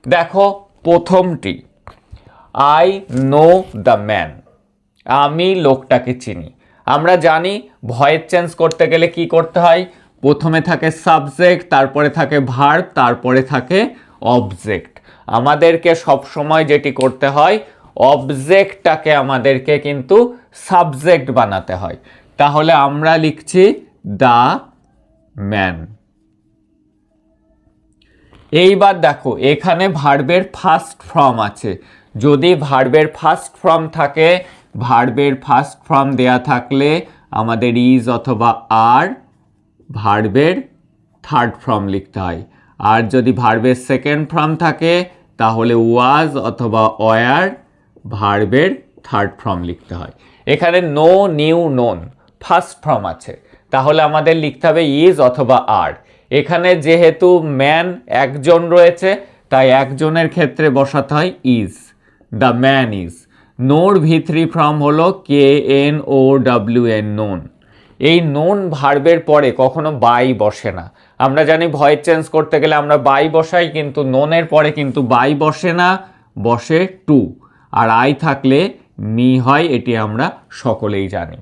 দেখো প্রথমটি, I know the man, আমি লোকটাকে চিনি। আমরা জানি ভয়েস চেঞ্জ করতে গেলে কি করতে হয়, প্রথমে থাকে সাবজেক্ট, তারপরে থাকে ভার্ব, তারপরে থাকে অবজেক্ট। আমাদেরকে সবসময় যেটি করতে হয়, অবজেক্টটাকে আমাদেরকে কিন্তু সাবজেক্ট বানাতে হয়। তাহলে আমরা লিখছি দ্য ম্যান। এইবার দেখো এখানে ভার্বের ফার্স্ট ফর্ম আছে। যদি ভার্বের ফার্স্ট ফর্ম থাকে, ভার্বের ফার্স্ট ফর্ম দেয়া থাকলে আমাদের ইজ অথবা আর ভার্বের থার্ড ফর্ম লিখতে হয়। আর যদি ভার্বের সেকেন্ড ফর্ম থাকে তাহলে ওয়াজ অথবা ওয়ার ভার্বের থার্ড ফর্ম লিখতে হয়। এখানে no, new, known first form আছে, তাহলে আমাদের লিখতে হবে ইজ অথবা আর। এখানে যেহেতু ম্যান একজন রয়েছে, তাই একজনের ক্ষেত্রে বসাতে হয় ইজ, দ্য ম্যান ইজ। নোর ভি3 ফর্ম হলো KNOWN, নোন। এই নোন ভার্বের পরে কখনো বাই বসে না। আমরা জানি ভয়েস চেঞ্জ করতে গেলে আমরা বাই বসাই, কিন্তু নোনের পরে কিন্তু বাই বসে না, বসে টু। আর আই থাকলে মি হয়, এটি আমরা সকলেই জানি।